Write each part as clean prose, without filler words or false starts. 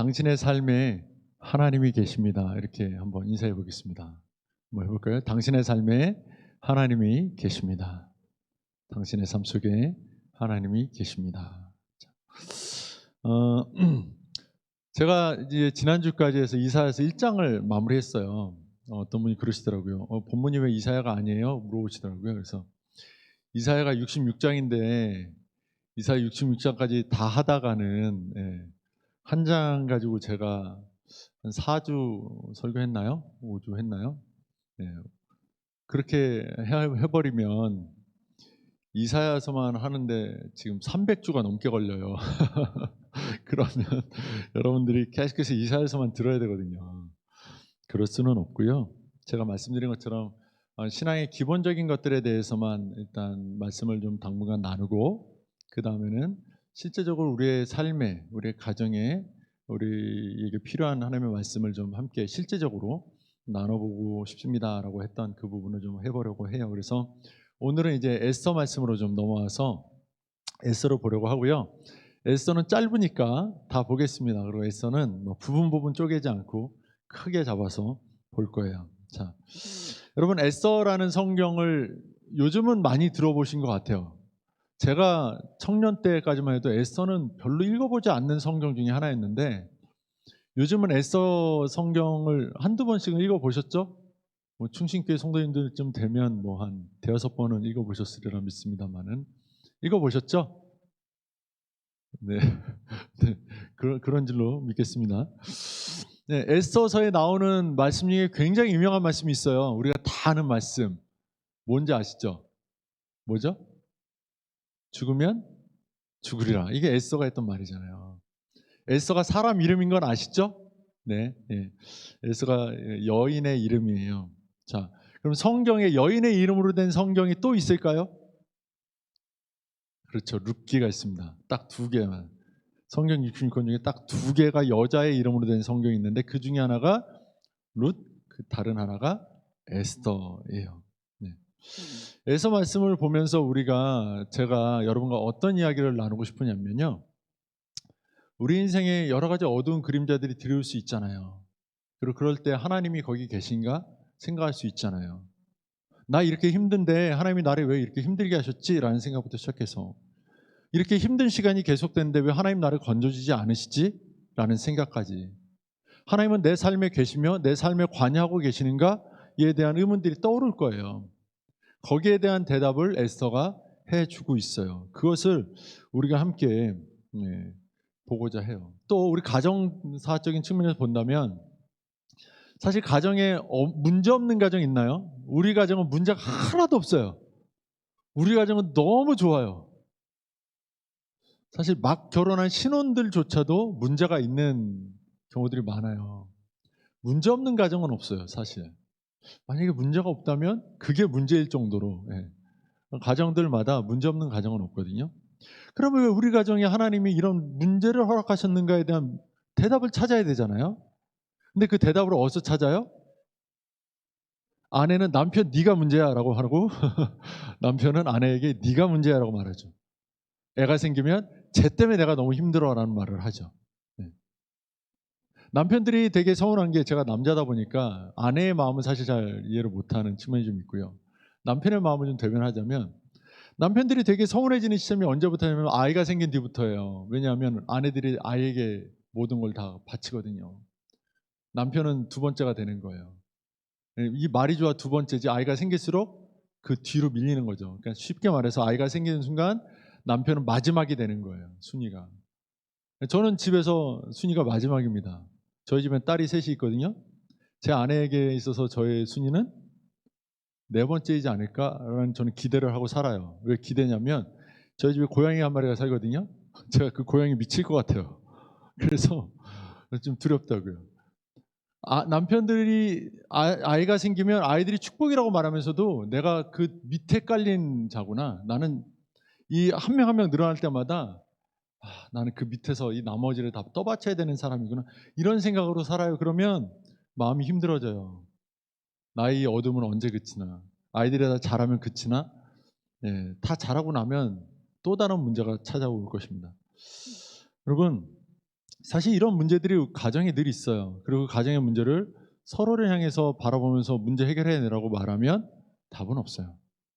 당신의 삶에 하나님이 계십니다. 이렇게 한번 인사해 보겠습니다. 한번 해볼까요? 당신의 삶에 하나님이 계십니다. 당신의 삶 속에 하나님이 계십니다. 어, 제가 이제 지난주까지 해서 이사야서 1장을 마무리했어요. 어떤 분이 그러시더라고요. 본문이 왜 이사야가 아니에요? 물어보시더라고요. 그래서 이사야가 66장인데 이사야 66장까지 다 하다가는 한 장 가지고 제가 한 4주 설교했나요? 5주 했나요? 네. 그렇게 해버리면 이사야서만 하는데 지금 300주가 넘게 걸려요. 그러면 여러분들이 계속해서 이사야서만 들어야 되거든요. 그럴 수는 없고요. 제가 말씀드린 것처럼 신앙의 기본적인 것들에 대해서만 일단 말씀을 좀 당분간 나누고, 그 다음에는 실제적으로 우리의 삶에, 우리의 가정에 우리에게 필요한 하나님의 말씀을 좀 함께 실제적으로 나눠보고 싶습니다라고 했던 그 부분을 좀 해보려고 해요. 그래서 오늘은 이제 에스더 말씀으로 좀 넘어와서 에스더를 보려고 하고요. 에스더는 짧으니까 다 보겠습니다. 그리고 에스더는 뭐 부분 쪼개지 않고 크게 잡아서 볼 거예요. 자, 여러분, 에스더라는 성경을 요즘은 많이 들어보신 것 같아요. 제가 청년 때까지만 해도 에스더는 별로 읽어보지 않는 성경 중에 하나였는데, 요즘은 에스더 성경을 한두 번씩은 읽어보셨죠? 뭐 충신교회 성도님들쯤 되면 뭐 한 대여섯 번은 읽어보셨으리라 믿습니다만은, 읽어보셨죠? 네, 네, 그런 줄로 믿겠습니다. 네, 에스더서에 나오는 말씀 중에 굉장히 유명한 말씀이 있어요. 우리가 다 아는 말씀. 뭔지 아시죠? 뭐죠? 죽으면 죽으리라. 이게 에스더가 했던 말이잖아요. 에스더가 사람 이름인 건 아시죠? 네, 네. 에스더가 여인의 이름이에요. 자, 그럼 성경에 여인의 이름으로 된 성경이 또 있을까요? 그렇죠. 룻기가 있습니다. 딱 두 개만. 성경 66권 중에 딱 두 개가 여자의 이름으로 된 성경이 있는데, 그 중에 하나가 룻, 그 다른 하나가 에스더예요. 네. 에스더 말씀을 보면서 제가 여러분과 어떤 이야기를 나누고 싶으냐면요, 우리 인생에 여러 가지 어두운 그림자들이 들어올 수 있잖아요. 그리고 그럴 때 하나님이 거기 계신가 생각할 수 있잖아요. 나 이렇게 힘든데 하나님이 나를 왜 이렇게 힘들게 하셨지라는 생각부터 시작해서, 이렇게 힘든 시간이 계속되는데 왜 하나님 나를 건져주지 않으시지? 라는 생각까지, 하나님은 내 삶에 계시며 내 삶에 관여하고 계시는가에 대한 의문들이 떠오를 거예요. 거기에 대한 대답을 에스더가 해주고 있어요. 그것을 우리가 함께 보고자 해요. 또 우리 가정사적인 측면에서 본다면, 사실 가정에 문제 없는 가정 있나요? 우리 가정은 문제가 하나도 없어요. 우리 가정은 너무 좋아요. 사실 막 결혼한 신혼들조차도 문제가 있는 경우들이 많아요. 문제 없는 가정은 없어요, 사실. 만약에 문제가 없다면 그게 문제일 정도로, 가정들마다 문제 없는 가정은 없거든요. 그러면 왜 우리 가정에 하나님이 이런 문제를 허락하셨는가에 대한 대답을 찾아야 되잖아요. 근데 그 대답을 어디서 찾아요? 아내는 남편 네가 문제야 라고 하고 남편은 아내에게 네가 문제야 라고 말하죠. 애가 생기면 쟤 때문에 내가 너무 힘들어 라는 말을 하죠. 네. 남편들이 되게 서운한 게, 제가 남자다 보니까 아내의 마음은 사실 잘 이해를 못하는 측면이 좀 있고요. 남편의 마음을 좀 대변하자면, 남편들이 되게 서운해지는 시점이 언제부터냐면 아이가 생긴 뒤부터예요. 왜냐하면 아내들이 아이에게 모든 걸 다 바치거든요. 남편은 두 번째가 되는 거예요. 이 말이 좋아 두 번째지, 아이가 생길수록 그 뒤로 밀리는 거죠. 그러니까 쉽게 말해서 아이가 생기는 순간 남편은 마지막이 되는 거예요, 순위가. 저는 집에서 순위가 마지막입니다. 저희 집엔 딸이 셋이 있거든요. 제 아내에게 있어서 저의 순위는 네 번째이지 않을까라는 저는 기대를 하고 살아요. 왜 기대냐면, 저희 집에 고양이 한 마리가 살거든요. 제가 그 고양이 미칠 것 같아요. 그래서 좀 두렵다고요. 남편들이 아이가 생기면 아이들이 축복이라고 말하면서도, 내가 그 밑에 깔린 자구나, 나는 이 한 명 한 명 늘어날 때마다 나는 그 밑에서 이 나머지를 다 떠받쳐야 되는 사람이구나, 이런 생각으로 살아요. 그러면 마음이 힘들어져요. 나의 어둠은 언제 그치나, 아이들이 다 자라면 그치나, 다 자라고 나면 또 다른 문제가 찾아올 것입니다. 여러분, 사실 이런 문제들이 가정에 늘 있어요. 그리고 그 가정의 문제를 서로를 향해서 바라보면서 문제 해결해내라고 말하면 답은 없어요.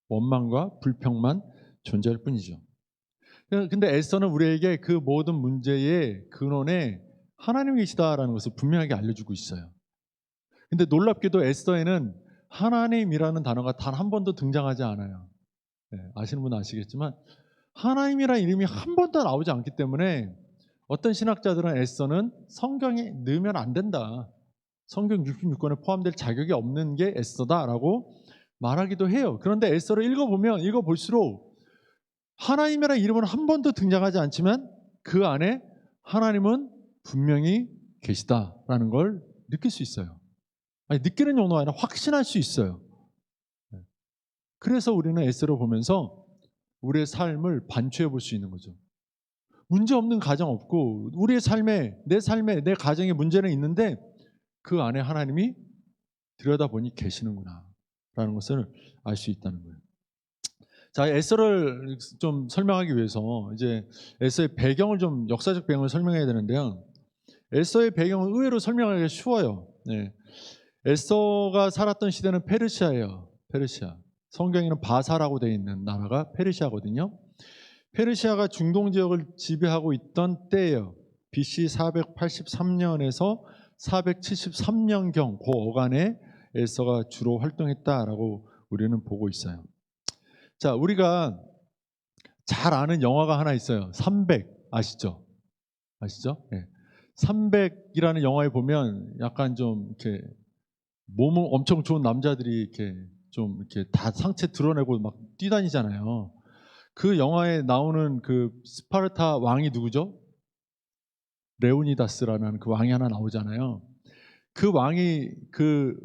원망과 불평만 존재할 뿐이죠. 근데 에스더는 우리에게 그 모든 문제의 근원에 하나님이 계시다라는 것을 분명하게 알려주고 있어요. 근데 놀랍게도 에스더에는 하나님이라는 단어가 단 한 번도 등장하지 않아요. 네, 아시는 분은 아시겠지만 하나님이라는 이름이 한 번도 나오지 않기 때문에 어떤 신학자들은 에스더는 성경에 넣으면 안 된다. 성경 66권에 포함될 자격이 없는 게 에스더다라고 말하기도 해요. 그런데 에스더를 읽어볼수록 하나님이라는 이름은 한 번도 등장하지 않지만 그 안에 하나님은 분명히 계시다라는 걸 느낄 수 있어요. 아니, 느끼는 정도가 아니라 확신할 수 있어요. 그래서 우리는 에스더를 보면서 우리의 삶을 반추해 볼 수 있는 거죠. 문제 없는 가정 없고 우리의 삶에 내 가정에 문제는 있는데 그 안에 하나님이 들여다보니 계시는구나 라는 것을 알 수 있다는 거예요. 자, 에스더를 좀 설명하기 위해서 이제 에스더의 배경을 좀 역사적 배경을 설명해야 되는데요. 에스더의 배경은 의외로 설명하기가 쉬워요. 네. 에스더가 살았던 시대는 페르시아예요. 페르시아. 성경에는 바사라고 되어 있는 나라가 페르시아거든요. 페르시아가 중동 지역을 지배하고 있던 때예요. BC 483년에서 473년경 그 어간에 에스더가 주로 활동했다라고 우리는 보고 있어요. 자, 우리가 잘 아는 영화가 하나 있어요. 300 아시죠? 아시죠? 네. 300이라는 영화에 보면 약간 좀 이렇게 몸은 엄청 좋은 남자들이 이렇게 좀 이렇게 다 상체 드러내고 막 뛰다니잖아요. 그 영화에 나오는 그 스파르타 왕이 누구죠? 레오니다스라는 그 왕이 하나 나오잖아요. 그 왕이 그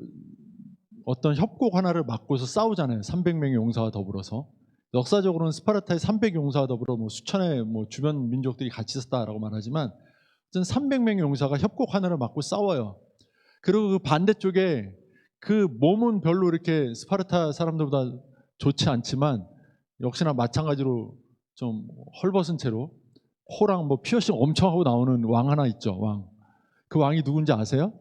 어떤 협곡 하나를 맡고서 싸우잖아요. 300명의 용사와 더불어서. 역사적으로는 스파르타의 300 용사와 더불어 뭐 수천의 뭐 주변 민족들이 같이 있었다라고 말하지만 300명의 용사가 협곡 하나를 맡고 싸워요. 그리고 그 반대쪽에 그 몸은 별로 이렇게 스파르타 사람들보다 좋지 않지만 역시나 마찬가지로 좀 헐벗은 채로 코랑 뭐 피어싱 엄청 하고 나오는 왕 하나 있죠. 왕. 그 왕이 누군지 아세요?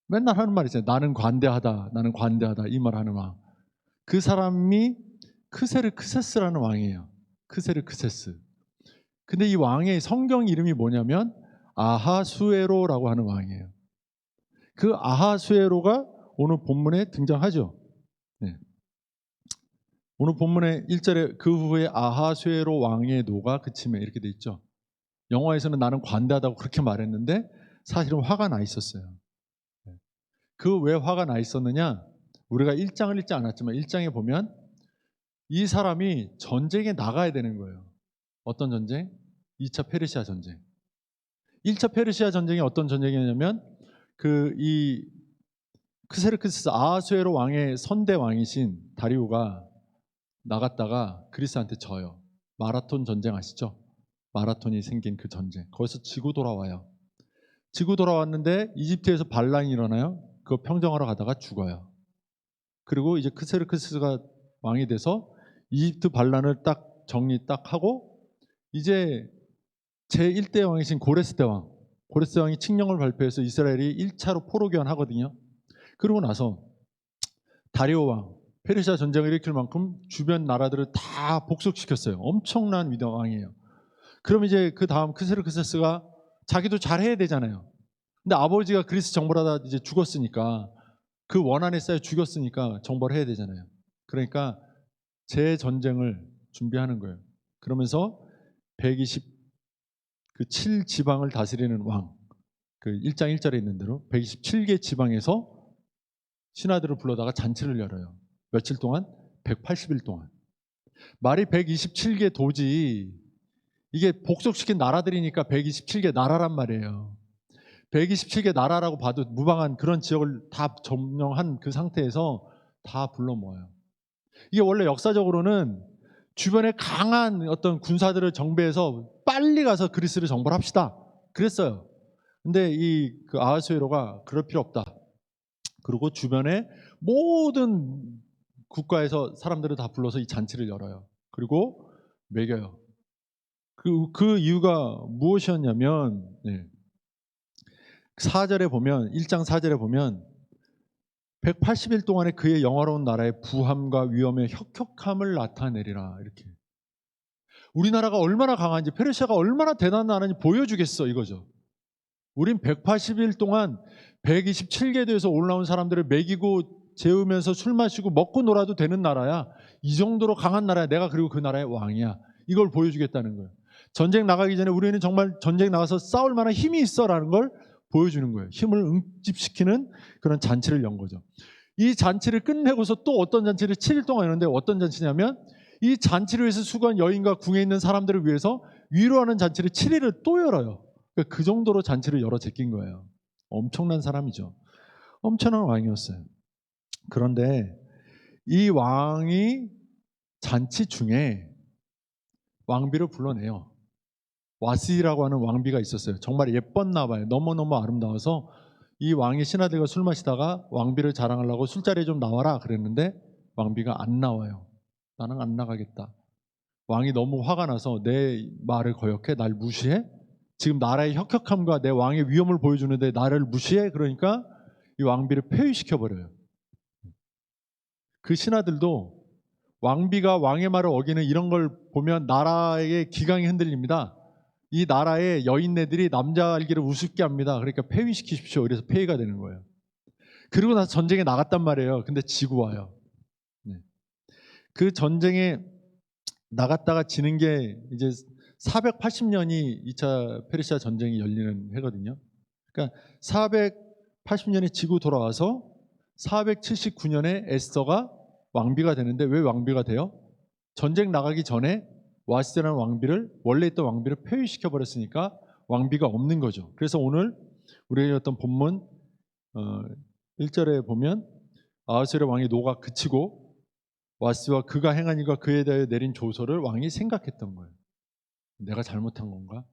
맨날 하는 말 있잖아요. 나는 관대하다. 나는 관대하다. 이 말 하는 왕. 그 사람이 크세르크세스라는 왕이에요. 크세르크세스. 근데 이 왕의 성경 이름이 뭐냐면 아하수에로라고 하는 왕이에요. 그 아하수에로가 오늘 본문에 등장하죠. 네. 오늘 본문의 1절에 그 후에 아하수에로 왕의 노가 그치매 이렇게 돼 있죠. 영화에서는 나는 관대하다고 그렇게 말했는데 사실은 화가 나 있었어요. 그 왜 화가 나 있었느냐? 우리가 1장을 읽지 않았지만 1장에 보면 이 사람이 전쟁에 나가야 되는 거예요. 어떤 전쟁? 2차 페르시아 전쟁. 1차 페르시아 전쟁이 어떤 전쟁이냐면 이 크세르크스 아하수에로 왕의 선대 왕이신 다리우가 나갔다가 그리스한테 져요. 마라톤 전쟁 아시죠? 마라톤이 생긴 그 전쟁. 거기서 지고 돌아와요. 지고 돌아왔는데 이집트에서 반란이 일어나요. 그거 평정하러 가다가 죽어요. 그리고 이제 크세르크스가 왕이 돼서 이집트 반란을 딱 정리 딱 하고 이제 제1대 왕이신 고레스 대왕. 고레스 왕이 칙령을 발표해서 이스라엘이 1차로 포로 교환하거든요. 그러고 나서 다리오 왕, 페르시아 전쟁을 일으킬 만큼 주변 나라들을 다 복속시켰어요. 엄청난 위대한 왕이에요. 그럼 이제 그 다음 크세르크세스가 자기도 잘해야 되잖아요. 근데 아버지가 그리스 정벌하다 이제 죽었으니까 그 원한에 쌓여 죽였으니까 정벌해야 되잖아요. 그러니까 재전쟁을 준비하는 거예요. 그러면서 127 지방을 다스리는 왕, 그 1장 1절에 있는 대로 127개 지방에서 신하들을 불러다가 잔치를 열어요. 며칠 동안? 180일 동안. 말이 127개 도지 이게 복속시킨 나라들이니까 127개 나라란 말이에요. 127개 나라라고 봐도 무방한 그런 지역을 다 점령한 그 상태에서 다 불러 모아요. 이게 원래 역사적으로는 주변에 강한 어떤 군사들을 정배해서 빨리 가서 그리스를 정벌합시다. 그랬어요. 근데 그 아하수에로가 그럴 필요 없다. 그리고 주변에 모든 국가에서 사람들을 다 불러서 이 잔치를 열어요. 그리고 먹여요. 그 이유가 무엇이었냐면 4절에 보면 1장 4절에 보면 180일 동안에 그의 영화로운 나라의 부함과 위엄의 혁혁함을 나타내리라 이렇게. 우리나라가 얼마나 강한지 페르시아가 얼마나 대단한 나라인지 보여주겠어 이거죠. 우린 180일 동안 127개 도에서 올라온 사람들을 먹이고 재우면서 술 마시고 먹고 놀아도 되는 나라야. 이 정도로 강한 나라야. 내가 그리고 그 나라의 왕이야. 이걸 보여주겠다는 거예요. 전쟁 나가기 전에 우리는 정말 전쟁 나가서 싸울 만한 힘이 있어라는 걸 보여주는 거예요. 힘을 응집시키는 그런 잔치를 연 거죠. 이 잔치를 끝내고서 또 어떤 잔치를 7일 동안 했는데 어떤 잔치냐면 이 잔치를 위해서 수고한 여인과 궁에 있는 사람들을 위해서 위로하는 잔치를 7일을 또 열어요. 그 정도로 잔치를 열어 제낀 거예요. 엄청난 사람이죠. 엄청난 왕이었어요. 그런데 이 왕이 잔치 중에 왕비를 불러내요. 와시라고 하는 왕비가 있었어요. 정말 예뻤나 봐요. 너무너무 아름다워서 이 왕이 신하들과 술 마시다가 왕비를 자랑하려고 술자리에 좀 나와라 그랬는데 왕비가 안 나와요. 나는 안 나가겠다. 왕이 너무 화가 나서 내 말을 거역해? 날 무시해? 지금 나라의 혁혁함과 내 왕의 위엄을 보여주는데 나를 무시해? 그러니까 이 왕비를 폐위시켜버려요. 그 신하들도 왕비가 왕의 말을 어기는 이런 걸 보면 나라의 기강이 흔들립니다. 이 나라의 여인네들이 남자 알기를 우습게 합니다. 그러니까 폐위시키십시오. 그래서 폐위가 되는 거예요. 그리고 나서 전쟁에 나갔단 말이에요. 근데 지고 와요. 그 전쟁에 나갔다가 지는 게 이제 480년이 2차 페르시아 전쟁이 열리는 해거든요. 그러니까 480년에 지고 돌아와서 479년에 에스더가 왕비가 되는데 왜 왕비가 돼요? 전쟁 나가기 전에 와시라는 왕비를 원래 있던 왕비를 폐위시켜 버렸으니까 왕비가 없는 거죠. 그래서 오늘 우리의 어떤 본문 1절에 보면 아하스의 왕의 노가 그치고 와시와 그가 행한 일과 그에 대해 내린 조서를 왕이 생각했던 거예요. 내가 잘못한 건가?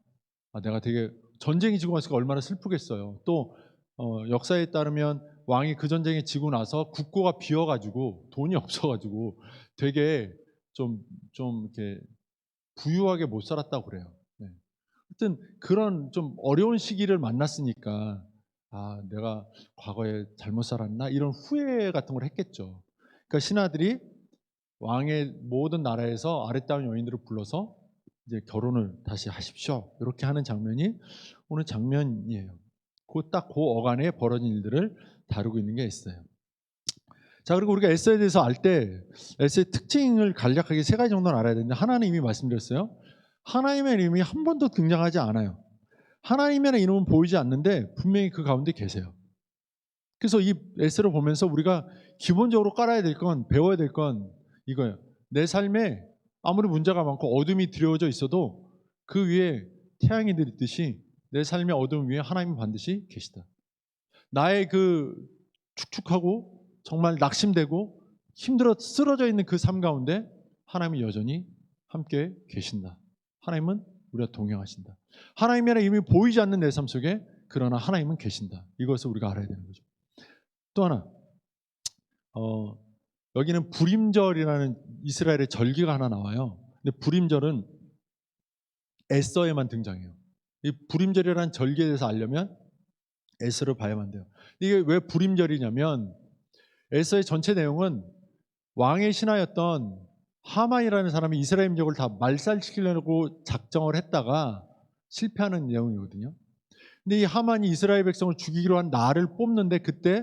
내가 되게 전쟁이 지고 왔으니까 얼마나 슬프겠어요. 또 역사에 따르면 왕이 그 전쟁에 지고 나서 국고가 비어가지고 돈이 없어가지고 되게 좀 이렇게 부유하게 못 살았다고 그래요. 하여튼 그런 좀 어려운 시기를 만났으니까 내가 과거에 잘못 살았나 이런 후회 같은 걸 했겠죠. 그러니까 신하들이 왕의 모든 나라에서 아랫다운 여인들을 불러서 이제 결혼을 다시 하십시오. 이렇게 하는 장면이 오늘 장면이에요. 그 어간에 벌어진 일들을 다루고 있는 게 있어요. 자, 그리고 우리가 에스더에 대해서 알 때 에스더의 특징을 간략하게 3가지 정도는 알아야 되는데 하나는 이미 말씀드렸어요. 하나님의 이름이 한 번도 등장하지 않아요. 하나님의 이름은 보이지 않는데 분명히 그 가운데 계세요. 그래서 이 에스더를 보면서 우리가 기본적으로 깔아야 될 건, 배워야 될 건 이거예요. 내 삶에 아무리 문제가 많고 어둠이 드려져 있어도 그 위에 태양이 들있듯이 내 삶의 어둠 위에 하나님은 반드시 계시다. 나의 그 축축하고 정말 낙심되고 힘들어 쓰러져 있는 그 삶 가운데 하나님은 여전히 함께 계신다. 하나님은 우리와 동행하신다. 하나님의 이름이 보이지 않는 내 삶 속에 그러나 하나님은 계신다. 이것을 우리가 알아야 되는 거죠. 또 하나 여기는 불임절이라는 이스라엘의 절기가 하나 나와요. 근데 불임절은 에스더에만 등장해요. 이 불임절이라는 절기에 대해서 알려면 에스더를 봐야만 돼요. 이게 왜 불임절이냐면 에스더의 전체 내용은 왕의 신하였던 하만이라는 사람이 이스라엘 민족을 다 말살시키려고 작정을 했다가 실패하는 내용이거든요. 근데 이 하만이 이스라엘 백성을 죽이기로 한 날을 뽑는데 그때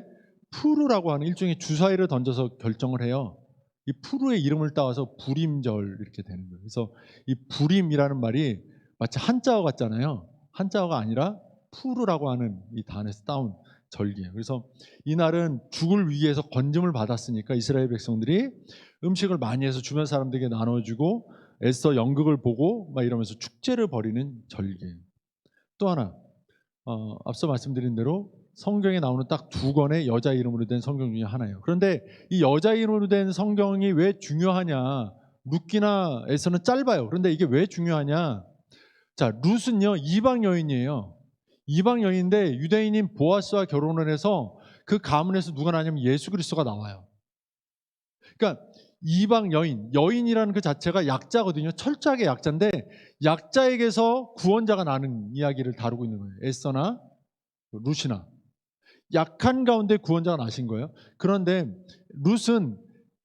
푸르라고 하는 일종의 주사위를 던져서 결정을 해요. 이 푸르의 이름을 따와서 불임절 이렇게 되는 거예요. 그래서 이 불임이라는 말이 마치 한자어 같잖아요. 한자어가 아니라 푸르라고 하는 이 단어에서 따온 절기예요. 그래서 이날은 죽을 위기에서 건짐을 받았으니까 이스라엘 백성들이 음식을 많이 해서 주변 사람들에게 나눠주고 에스더 연극을 보고 막 이러면서 축제를 벌이는 절기예요. 또 하나 앞서 말씀드린 대로 성경에 나오는 딱 2권의 여자 이름으로 된 성경 중에 하나예요. 그런데 이 여자 이름으로 된 성경이 왜 중요하냐? 룻기나 에스더는 짧아요. 그런데 이게 왜 중요하냐? 자, 룻은요 이방 여인이에요. 이방 여인인데 유대인인 보아스와 결혼을 해서 그 가문에서 누가 나냐면 예수 그리스도가 나와요. 그러니까 이방 여인이라는 그 자체가 약자거든요. 철저하게 약자인데 약자에게서 구원자가 나는 이야기를 다루고 있는 거예요. 에서나 룻이나 약한 가운데 구원자가 나신 거예요. 그런데 룻은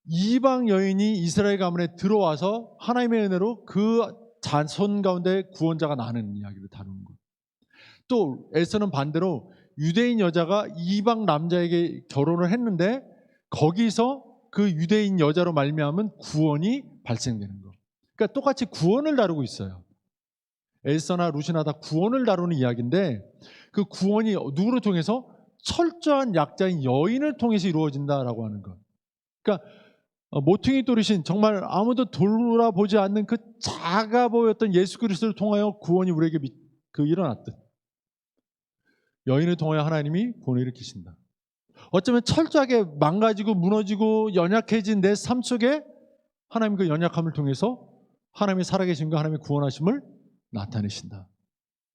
이방 여인이 이스라엘 가문에 들어와서 하나님의 은혜로 그 자손 가운데 구원자가 나는 이야기를 다루는 거예요. 또 에서는 반대로 유대인 여자가 이방 남자에게 결혼을 했는데 거기서 그 유대인 여자로 말미암은 구원이 발생되는 거. 그러니까 똑같이 구원을 다루고 있어요. 에서나 룻이나 다 구원을 다루는 이야기인데 그 구원이 누구를 통해서? 철저한 약자인 여인을 통해서 이루어진다라고 하는 것. 그러니까 모퉁이 돌이신 정말 아무도 돌아보지 않는 그 작아 보였던 예수 그리스도를 통하여 구원이 우리에게 일어났듯 여인을 통하여 하나님이 구원을 일으키신다. 어쩌면 철저하게 망가지고 무너지고 연약해진 내 삶 속에 하나님 그 연약함을 통해서 하나님의 살아계심과 하나님의 구원하심을 나타내신다.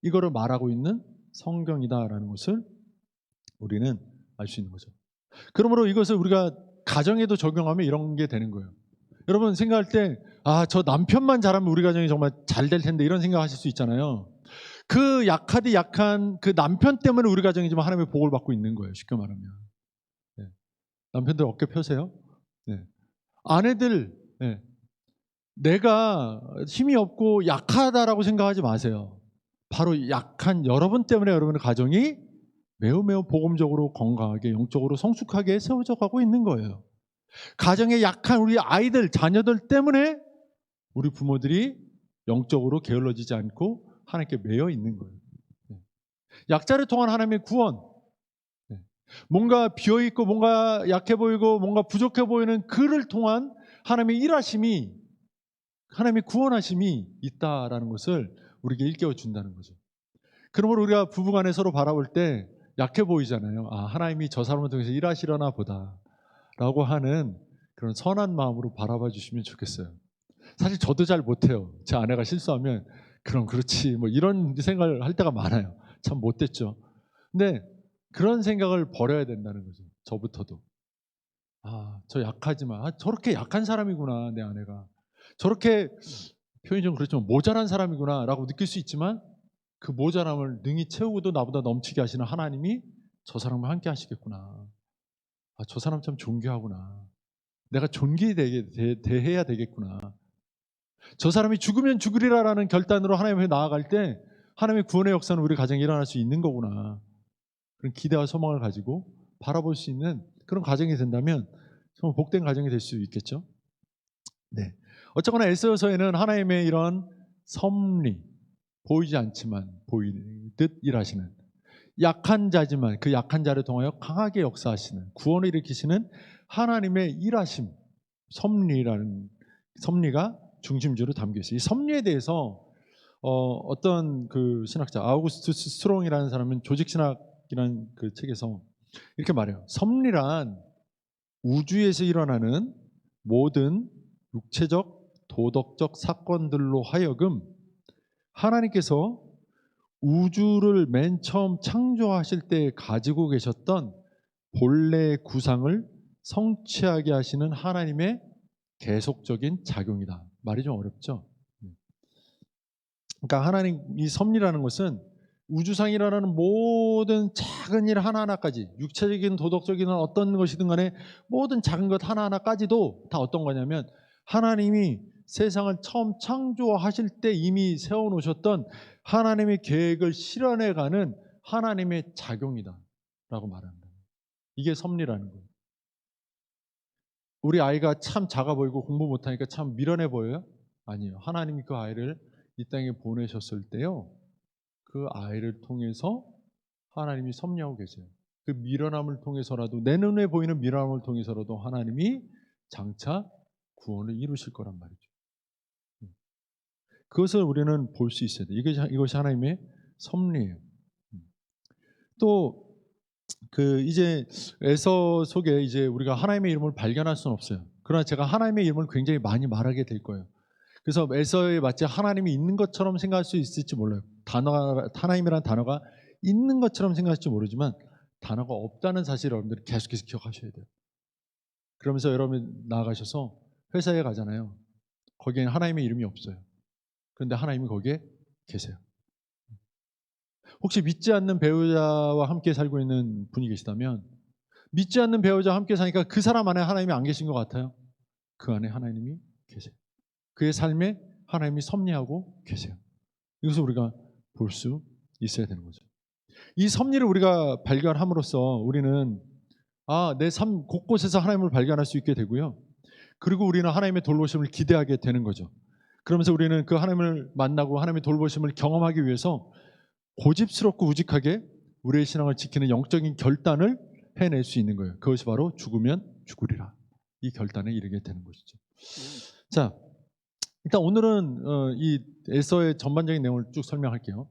이거를 말하고 있는 성경이다라는 것을 우리는 알 수 있는 거죠. 그러므로 이것을 우리가 가정에도 적용하면 이런 게 되는 거예요. 여러분 생각할 때 저 남편만 잘하면 우리 가정이 정말 잘 될 텐데 이런 생각하실 수 있잖아요. 그 약하디 약한 그 남편 때문에 우리 가정이 지금 하나님의 복을 받고 있는 거예요. 쉽게 말하면. 네. 남편들 어깨 펴세요. 네. 아내들 내가 힘이 없고 약하다라고 생각하지 마세요. 바로 약한 여러분 때문에 여러분의 가정이 매우 복음적으로 건강하게 영적으로 성숙하게 세워져 가고 있는 거예요. 가정에 약한 우리 아이들 자녀들 때문에 우리 부모들이 영적으로 게을러지지 않고 하나님께 매여 있는 거예요. 약자를 통한 하나님의 구원, 뭔가 비어있고 뭔가 약해 보이고 뭔가 부족해 보이는 그를 통한 하나님의 일하심이, 하나님의 구원하심이 있다라는 것을 우리에게 일깨워 준다는 거죠. 그러므로 우리가 부부간에 서로 바라볼 때 약해 보이잖아요. 하나님이 저 사람을 통해서 일하시려나 보다 라고 하는 그런 선한 마음으로 바라봐 주시면 좋겠어요. 사실 저도 잘 못해요. 제 아내가 실수하면 그럼 그렇지 뭐 이런 생각을 할 때가 많아요. 참 못됐죠. 근데 그런 생각을 버려야 된다는 거죠. 저부터도. 저 약하지만 저렇게 약한 사람이구나 내 아내가. 저렇게 표현이 좀 그렇지만 모자란 사람이구나 라고 느낄 수 있지만 그 모자람을 능히 채우고도 나보다 넘치게 하시는 하나님이 저 사람과 함께 하시겠구나. 저 사람 참 존귀하구나. 내가 대해야 되겠구나. 저 사람이 죽으면 죽으리라라는 결단으로 하나님 앞에 나아갈 때 하나님의 구원의 역사는 우리 가정에 일어날 수 있는 거구나. 그런 기대와 소망을 가지고 바라볼 수 있는 그런 가정이 된다면 정말 복된 가정이 될 수 있겠죠. 네. 어쨌거나 에스더서에는 하나님의 이런 섭리, 보이지 않지만 보이듯 일하시는 약한 자지만 그 약한 자를 통하여 강하게 역사하시는 구원을 일으키시는 하나님의 일하심, 섭리가 중심주로 담겨 있어요. 이 섭리에 대해서 어떤 그 신학자 아우구스투스 스트롱이라는 사람은 조직신학이라는 그 책에서 이렇게 말해요. 섭리란 우주에서 일어나는 모든 육체적, 도덕적 사건들로 하여금 하나님께서 우주를 맨 처음 창조하실 때 가지고 계셨던 본래의 구상을 성취하게 하시는 하나님의 계속적인 작용이다. 말이 좀 어렵죠? 그러니까 하나님 이 섭리라는 것은 우주상에 일어나는 모든 작은 일 하나하나까지 육체적인 도덕적인 어떤 것이든 간에 모든 작은 것 하나하나까지도 다 어떤 거냐면 하나님이 세상을 처음 창조하실 때 이미 세워놓으셨던 하나님의 계획을 실현해가는 하나님의 작용이다 라고 말합니다. 이게 섭리라는 거예요. 우리 아이가 참 작아 보이고 공부 못하니까 참 미련해 보여요? 아니에요. 하나님이 그 아이를 이 땅에 보내셨을 때요, 그 아이를 통해서 하나님이 섭리하고 계세요. 그 미련함을 통해서라도, 내 눈에 보이는 미련함을 통해서라도 하나님이 장차 구원을 이루실 거란 말이죠. 그것을 우리는 볼 수 있어야 돼요. 이것이 하나님의 섭리예요. 또 그 이제 에서 속에 이제 우리가 하나님의 이름을 발견할 수는 없어요. 그러나 제가 하나님의 이름을 굉장히 많이 말하게 될 거예요. 그래서 에서에 마치 하나님이 있는 것처럼 생각할 수 있을지 몰라요. 하나님이라는 단어가 있는 것처럼 생각할지 모르지만 단어가 없다는 사실을 여러분들이 계속해서 기억하셔야 돼요. 그러면서 여러분 나아가셔서 회사에 가잖아요. 거기에는 하나님의 이름이 없어요. 그런데 하나님이 거기에 계세요. 혹시 믿지 않는 배우자와 함께 살고 있는 분이 계시다면 믿지 않는 배우자와 함께 사니까 그 사람 안에 하나님이 안 계신 것 같아요? 그 안에 하나님이 계세요. 그의 삶에 하나님이 섭리하고 계세요. 이것을 우리가 볼 수 있어야 되는 거죠. 이 섭리를 우리가 발견함으로써 우리는 내 삶 곳곳에서 하나님을 발견할 수 있게 되고요. 그리고 우리는 하나님의 돌보심을 기대하게 되는 거죠. 그러면서 우리는 그 하나님을 만나고 하나님의 돌보심을 경험하기 위해서 고집스럽고 우직하게 우리의 신앙을 지키는 영적인 결단을 해낼 수 있는 거예요. 그것이 바로 죽으면 죽으리라. 이 결단에 이르게 되는 것이죠. 자, 일단 오늘은 이 에서의 전반적인 내용을 쭉 설명할게요.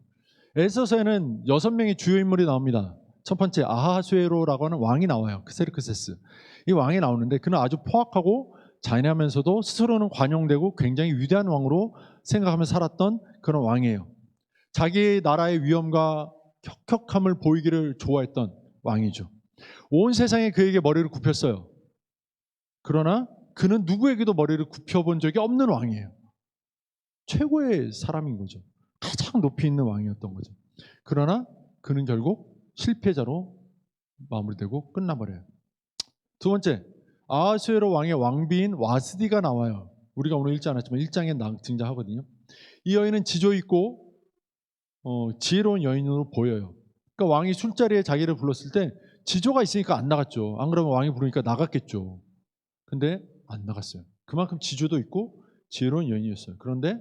에서서에는 6명의 주요 인물이 나옵니다. 첫 번째 아하수에로라고 하는 왕이 나와요. 크세르크세스. 이 왕이 나오는데 그는 아주 포악하고 잔인하면서도 스스로는 관용되고 굉장히 위대한 왕으로 생각하며 살았던 그런 왕이에요. 자기 나라의 위엄과 혁혁함을 보이기를 좋아했던 왕이죠. 온 세상에 그에게 머리를 굽혔어요. 그러나 그는 누구에게도 머리를 굽혀본 적이 없는 왕이에요. 최고의 사람인 거죠. 가장 높이 있는 왕이었던 거죠. 그러나 그는 결국 실패자로 마무리되고 끝나버려요. 두 번째, 아하수에로 왕의 왕비인 와스디가 나와요. 우리가 오늘 읽지 않았지만 1장에 등장하거든요. 이 여인은 지조 있고 지혜로운 여인으로 보여요. 그러니까 왕이 술자리에 자기를 불렀을 때 지조가 있으니까 안 나갔죠. 안 그러면 왕이 부르니까 나갔겠죠. 근데 안 나갔어요. 그만큼 지조도 있고 지혜로운 여인이었어요. 그런데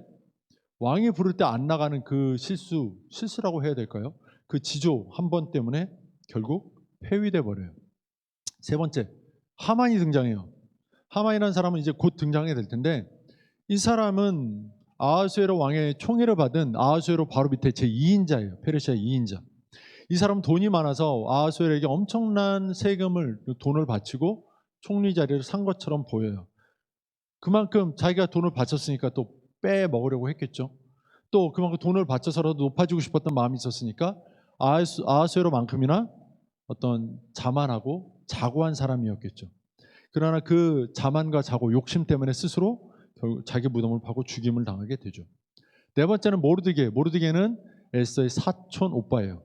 왕이 부를 때 안 나가는 그 실수라고 해야 될까요? 그 지조 한 번 때문에 결국 폐위돼 버려요. 세 번째, 하만이 등장해요. 하만이라는 사람은 이제 곧 등장하게 될 텐데 이 사람은 아하수에로 왕의 총애를 받은 아하수에로 바로 밑에 제2인자예요. 페르시아 2인자. 이 사람은 돈이 많아서 아하수에로에게 엄청난 세금을 돈을 바치고 총리 자리를 산 것처럼 보여요. 그만큼 자기가 돈을 바쳤으니까 또 빼먹으려고 했겠죠. 또 그만큼 돈을 바쳐서라도 높아지고 싶었던 마음이 있었으니까 아하수에로만큼이나 어떤 자만하고 자고한 사람이었겠죠. 그러나 그 자만과 자고 욕심 때문에 스스로 결국 자기 무덤을 파고 죽임을 당하게 되죠. 네 번째는 모르드게. 모르드게는 에스더의 사촌 오빠예요.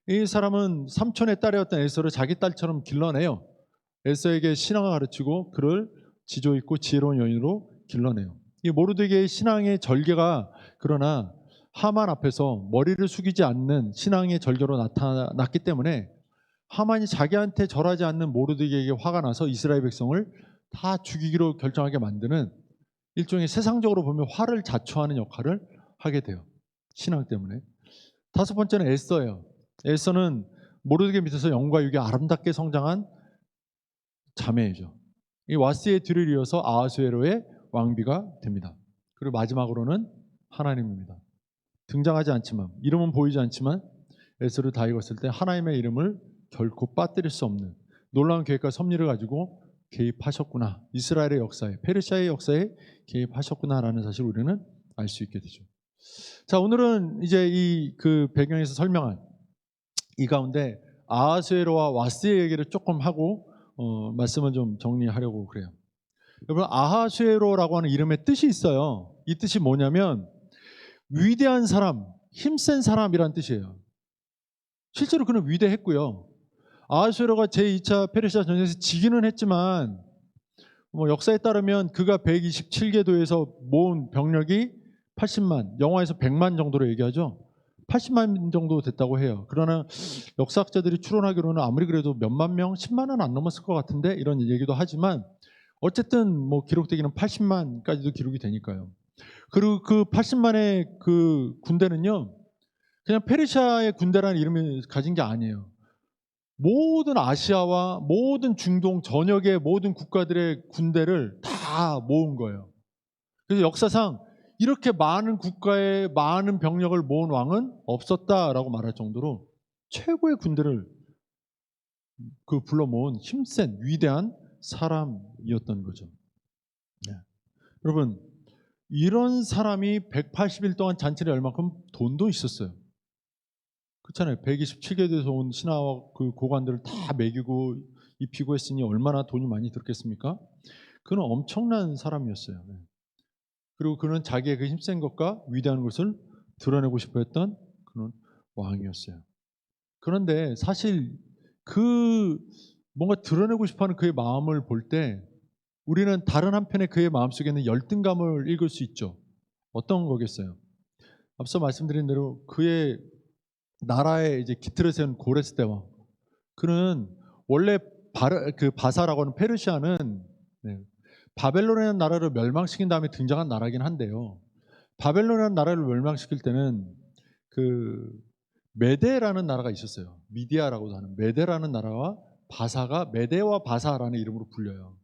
이 사람은 삼촌의 딸이었던 에스더를 자기 딸처럼 길러내요. 에스더에게 신앙을 가르치고 그를 지조 있고 지혜로운 여인으로 길러내요. 이 모르드게의 신앙의 절개가 그러나 하만 앞에서 머리를 숙이지 않는 신앙의 절개로 나타났기 때문에 하만이 자기한테 절하지 않는 모르드게에게 화가 나서 이스라엘 백성을 다 죽이기로 결정하게 만드는 일종의 세상적으로 보면 화를 자초하는 역할을 하게 돼요. 신앙 때문에. 다섯 번째는 에스더예요. 에스더는 모르드게 밑에서 영과 육이 아름답게 성장한 자매이죠. 이 와스의 뒤를 이어서 아하수에로의 왕비가 됩니다. 그리고 마지막으로는 하나님입니다. 등장하지 않지만 이름은 보이지 않지만 에스더를 다 읽었을 때 하나님의 이름을 결코 빠뜨릴 수 없는 놀라운 계획과 섭리를 가지고 개입하셨구나. 이스라엘의 역사에 페르시아의 역사에 개입하셨구나라는 사실을 우리는 알 수 있게 되죠. 자, 오늘은 이제 이 그 배경에서 설명한 이 가운데 아하수에로와 와스의 얘기를 조금 하고 말씀을 좀 정리하려고 그래요. 여러분 아하수에로라고 하는 이름의 뜻이 있어요. 이 뜻이 뭐냐면 위대한 사람, 힘센 사람이란 뜻이에요. 실제로 그는 위대했고요. 아하수에로가 제2차 페르시아 전쟁에서 지기는 했지만 역사에 따르면 그가 127개 도에서 모은 병력이 80만, 영화에서 100만 정도로 얘기하죠. 80만 정도 됐다고 해요. 그러나 역사학자들이 추론하기로는 아무리 그래도 몇만 명, 10만은 안 넘었을 것 같은데 이런 얘기도 하지만 어쨌든 기록되기는 80만까지도 기록이 되니까요. 그리고 그 80만의 그 군대는요, 그냥 페르시아의 군대라는 이름을 가진 게 아니에요. 모든 아시아와 모든 중동 전역의 모든 국가들의 군대를 다 모은 거예요. 그래서 역사상 이렇게 많은 국가의 많은 병력을 모은 왕은 없었다라고 말할 정도로 최고의 군대를 불러 모은 힘센 위대한 사람이었던 거죠. 네. 여러분 이런 사람이 180일 동안 잔치를 열 만큼 돈도 있었어요. 그렇잖아요. 127개도에서 온 신하와 그 고관들을 다 먹이고 입히고 했으니 얼마나 돈이 많이 들었겠습니까? 그는 엄청난 사람이었어요. 네. 그리고 그는 자기의 그 힘센 것과 위대한 것을 드러내고 싶어 했던 그런 왕이었어요. 그런데 사실 그 뭔가 드러내고 싶어 하는 그의 마음을 볼 때 우리는 다른 한편의 그의 마음속에는 열등감을 읽을 수 있죠. 어떤 거겠어요? 앞서 말씀드린 대로 그의 나라에 이제 기틀을 세운 고레스 대왕. 그는 원래 그 바사라고 하는 페르시아는 네, 바벨론이라는 나라를 멸망시킨 다음에 등장한 나라긴 한데요. 바벨론이라는 나라를 멸망시킬 때는 그 메데라는 나라가 있었어요. 미디아라고도 하는 메데라는 나라와 바사가 메데와 바사라는 이름으로 불려요.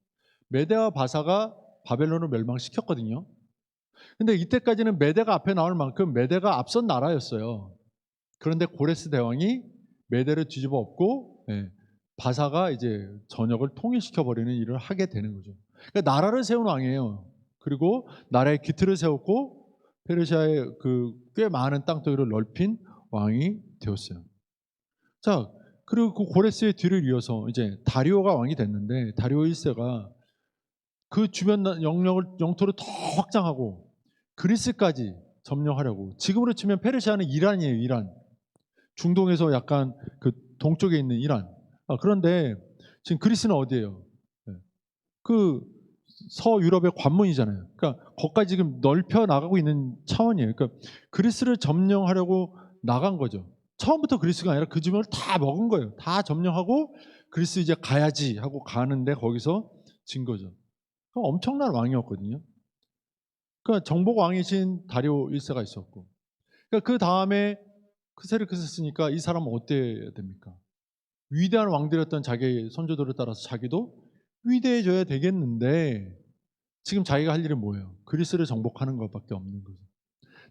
메데와 바사가 바벨론을 멸망시켰거든요. 근데 이때까지는 메데가 앞에 나올 만큼 메데가 앞선 나라였어요. 그런데 고레스 대왕이 메데를 뒤집어 엎고 바사가 이제 전역을 통일시켜 버리는 일을 하게 되는 거죠. 그러니까 나라를 세운 왕이에요. 그리고 나라의 기틀을 세웠고 페르시아의 그 꽤 많은 땅덩이를 넓힌 왕이 되었어요. 자, 그리고 그 고레스의 뒤를 이어서 이제 다리오가 왕이 됐는데 다리오 1세가 그 주변 영토를 더 확장하고 그리스까지 점령하려고. 지금으로 치면 페르시아는 이란이에요. 이란. 중동에서 약간 그 동쪽에 있는 이란. 그런데 지금 그리스는 어디예요? 네. 그 서유럽의 관문이잖아요. 그러니까 거기까지 지금 넓혀 나가고 있는 차원이에요. 그러니까 그리스를 점령하려고 나간 거죠. 처음부터 그리스가 아니라 그 주변을 다 먹은 거예요. 다 점령하고 그리스 이제 가야지 하고 가는데 거기서 진 거죠. 엄청난 왕이었거든요. 그러니까 정복 왕이신 다리오 1세가 있었고, 그러니까 그 다음에 크세르크스니까 이 사람은 어때야 됩니까? 위대한 왕들이었던 자기 선조들을 따라서 자기도 위대해져야 되겠는데 지금 자기가 할 일은 뭐예요? 그리스를 정복하는 것밖에 없는 거죠.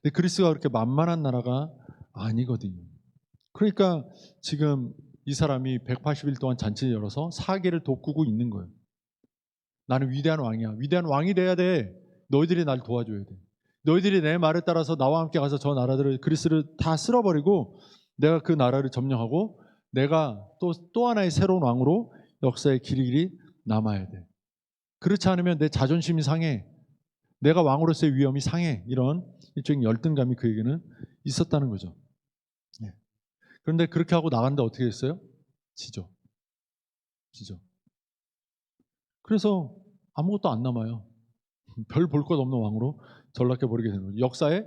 근데 그리스가 그렇게 만만한 나라가 아니거든요. 그러니까 지금 이 사람이 180일 동안 잔치를 열어서 사계를 돋구고 있는 거예요. 나는 위대한 왕이야. 위대한 왕이 돼야 돼. 너희들이 날 도와줘야 돼. 너희들이 내 말에 따라서 나와 함께 가서 저 나라들을 그리스를 다 쓸어버리고 내가 그 나라를 점령하고 내가 또 하나의 새로운 왕으로 역사의 길이 남아야 돼. 그렇지 않으면 내 자존심이 상해. 내가 왕으로서의 위엄이 상해. 이런 일종의 열등감이 그에게는 있었다는 거죠. 예. 그런데 그렇게 하고 나갔는데 어떻게 됐어요? 지죠. 지죠. 그래서 아무것도 안 남아요. 별 볼 것 없는 왕으로 전락해 버리게 되는 거죠. 역사의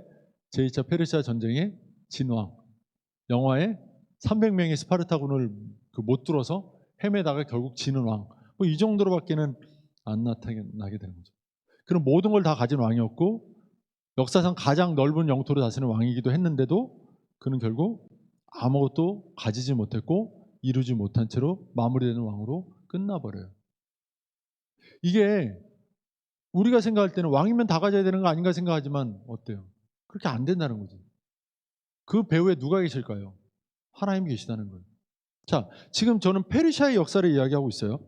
제2차 페르시아 전쟁의 진왕. 영화에 300명의 스파르타군을 못 뚫어서 헤매다가 결국 지는 왕. 뭐 이 정도로밖에는 안 나타나게 되는 거죠. 그런 모든 걸 다 가진 왕이었고 역사상 가장 넓은 영토를 다스리는 왕이기도 했는데도 그는 결국 아무것도 가지지 못했고 이루지 못한 채로 마무리되는 왕으로 끝나버려요. 이게 우리가 생각할 때는 왕이면 다 가져야 되는 거 아닌가 생각하지만 어때요? 그렇게 안 된다는 거지. 그 배후에 누가 계실까요? 하나님이 계시다는 거예요. 자, 지금 저는 페르시아의 역사를 이야기하고 있어요.